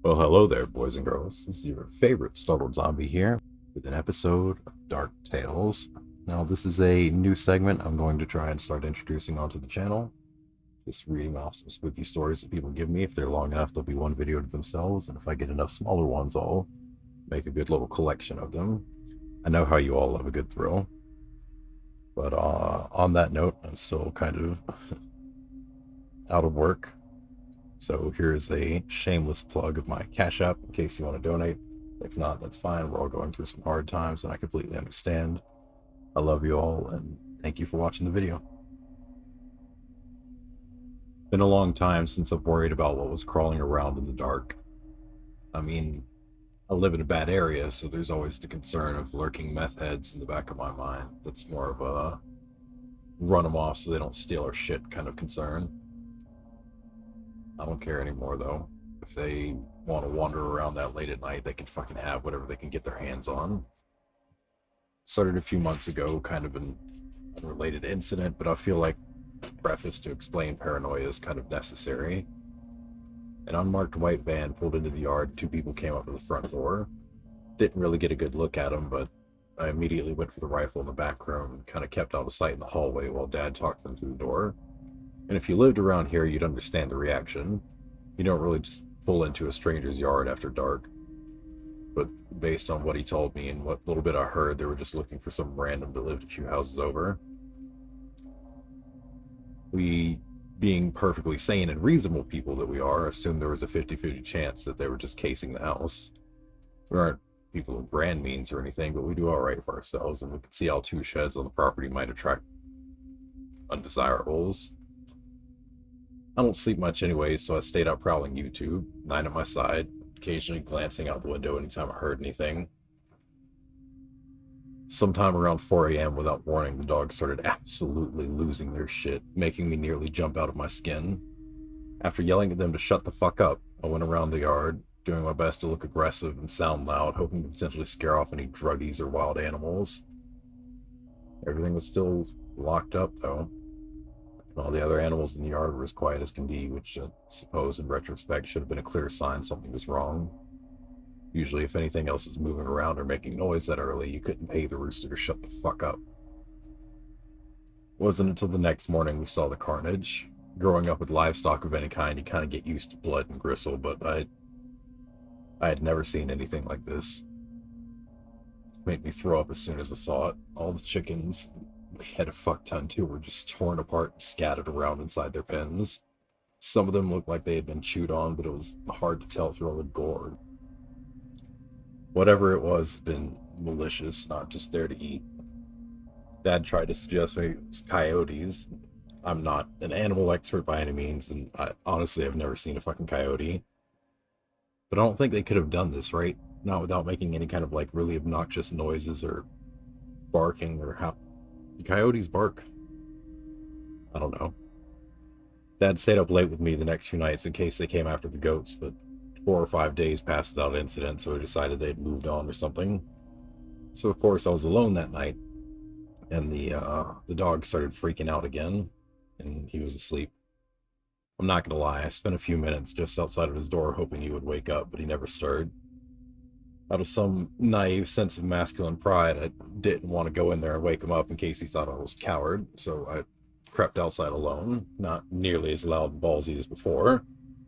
Well, hello there, boys and girls. This is your favorite startled zombie here with an episode of Dark Tales. Now, this is a new segment I'm going to try and start introducing onto the channel. Just reading off some spooky stories that people give me. If they're long enough, they'll be one video to themselves, and if I get enough smaller ones, I'll make a good little collection of them. I know how you all love a good thrill, but on that note, I'm still kind of out of work. So here's a shameless plug of my Cashapp in case you want to donate. If not, that's fine. We're all going through some hard times, and I completely understand. I love you all, and thank you for watching the video. It's been a long time since I've worried about what was crawling around in the dark. I mean, I live in a bad area, so there's always the concern of lurking meth heads in the back of my mind. That's more of a run them off so they don't steal our shit kind of concern. I don't care anymore, though. If they want to wander around that late at night, they can fucking have whatever they can get their hands on. Started a few months ago, kind of an unrelated incident, but I feel like a preface to explain paranoia is kind of necessary. An unmarked white van pulled into the yard. Two people came up to the front door. Didn't really get a good look at them, but I immediately went for the rifle in the back room and kind of kept out of sight in the hallway while Dad talked them through the door. And if you lived around here, you'd understand the reaction. You don't really just pull into a stranger's yard after dark. But based on what he told me and what little bit I heard, they were just looking for some random that lived a few houses over. We, being perfectly sane and reasonable people that we are, assumed there was a 50-50 chance that they were just casing the house. We aren't people of grand means or anything, but we do all right for ourselves, and we could see how two sheds on the property might attract undesirables. I don't sleep much anyway, so I stayed out prowling YouTube, 9 at my side, occasionally glancing out the window anytime I heard anything. Sometime around 4 a.m., without warning, the dogs started absolutely losing their shit, making me nearly jump out of my skin. After yelling at them to shut the fuck up, I went around the yard, doing my best to look aggressive and sound loud, hoping to potentially scare off any druggies or wild animals. Everything was still locked up, though. All the other animals in the yard were as quiet as can be, which I suppose in retrospect should have been a clear sign something was wrong. Usually if anything else is moving around or making noise that early, you couldn't pay the rooster to shut the fuck up. It wasn't until the next morning we saw the carnage. Growing up with livestock of any kind, you kind of get used to blood and gristle, but I had never seen anything like this. It made me throw up as soon as I saw it. All the chickens, we had a fuck ton too, were just torn apart and scattered around inside their pens. Some of them looked like they had been chewed on, but it was hard to tell through all the gore. Whatever it was had been malicious, not just there to eat. Dad tried to suggest maybe it was coyotes. I'm not an animal expert by any means, and I honestly have never seen a fucking coyote. But I don't think they could have done this, right? Not without making any kind of like really obnoxious noises or barking or how the coyotes bark. I don't know. Dad stayed up late with me the next few nights in case they came after the goats, but 4 or 5 days passed without incident, so we decided they'd moved on or something. So of course I was alone that night, and the dog started freaking out again, and he was asleep. I'm not gonna lie, I spent a few minutes just outside of his door hoping he would wake up, but he never stirred. Out of some naive sense of masculine pride, I didn't want to go in there and wake him up in case he thought I was a coward, so I crept outside alone, not nearly as loud and ballsy as before.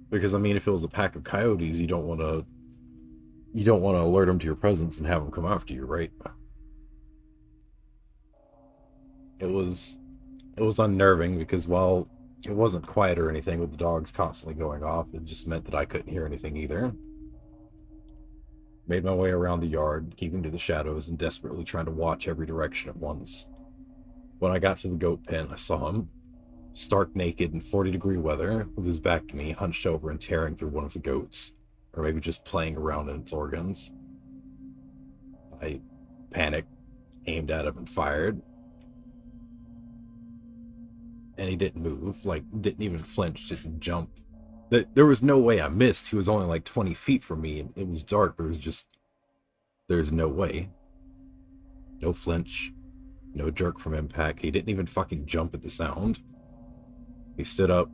Because I mean, if it was a pack of coyotes, you don't want to alert them to your presence and have them come after you, right? It was unnerving because while it wasn't quiet or anything with the dogs constantly going off, it just meant that I couldn't hear anything either. Made my way around the yard, keeping to the shadows and desperately trying to watch every direction at once. When I got to the goat pen, I saw him, stark naked in 40-degree weather, with his back to me, hunched over and tearing through one of the goats, or maybe just playing around in its organs. I panicked, aimed at him, and fired. And he didn't move, like, didn't even flinch, didn't jump. There was no way I missed. He was only like 20 feet from me, and it was dark, but it was just, there's no way. No flinch, no jerk from impact. He didn't even fucking jump at the sound. He stood up,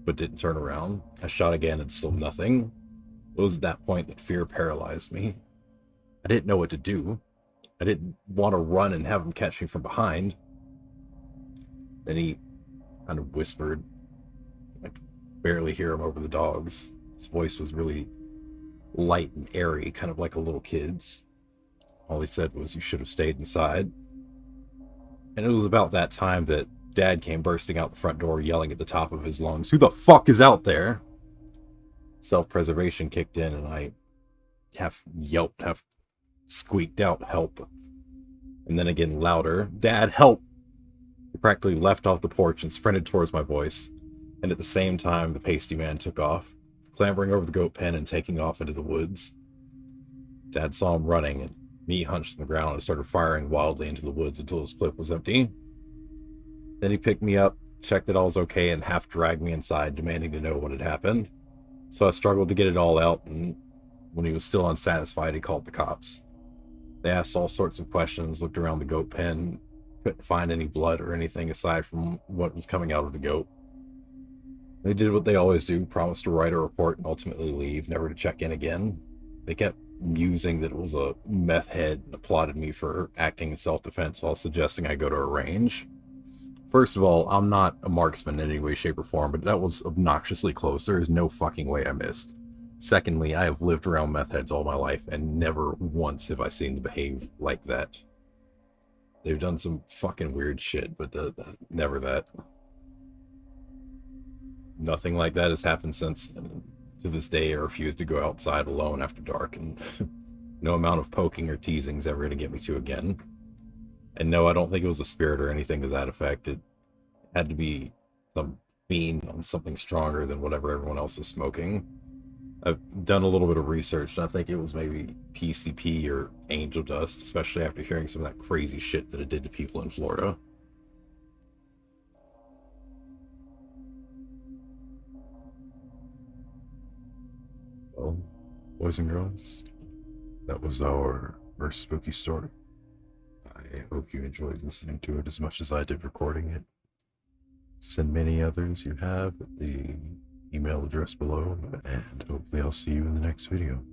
but didn't turn around. I shot again and still nothing. It was at that point that fear paralyzed me. I didn't know what to do. I didn't want to run and have him catch me from behind. Then he kind of whispered. I could barely hear him over the dogs. His voice was really light and airy, kind of like a little kid's. All he said was, "You should have stayed inside." And it was about that time that Dad came bursting out the front door, yelling at the top of his lungs, "Who the fuck is out there?" Self-preservation kicked in, and I half yelped, half squeaked out, "Help." And then again louder, "Dad, help!" He practically left off the porch and sprinted towards my voice. And at the same time, the pasty man took off, clambering over the goat pen and taking off into the woods. Dad saw him running, and me hunched on the ground and started firing wildly into the woods until his clip was empty. Then he picked me up, checked that all was okay, and half dragged me inside, demanding to know what had happened. So I struggled to get it all out, and when he was still unsatisfied, he called the cops. They asked all sorts of questions, looked around the goat pen, couldn't find any blood or anything aside from what was coming out of the goat. They did what they always do, promised to write a report and ultimately leave, never to check in again. They kept musing that it was a meth head and applauded me for acting in self-defense while suggesting I go to a range. First of all, I'm not a marksman in any way, shape, or form, but that was obnoxiously close. There is no fucking way I missed. Secondly, I have lived around meth heads all my life, and never once have I seen them behave like that. They've done some fucking weird shit, but never that. Nothing like that has happened since. And to this day, I refuse to go outside alone after dark, and no amount of poking or teasing is ever going to get me to again. And no, I don't think it was a spirit or anything to that effect. It had to be some fiend on something stronger than whatever everyone else is smoking. I've done a little bit of research, and I think it was maybe PCP or angel dust, especially after hearing some of that crazy shit that it did to people in Florida. Well, boys and girls, that was our first spooky story. I hope you enjoyed listening to it as much as I did recording it. Send many others you have at the email address below, and hopefully I'll see you in the next video.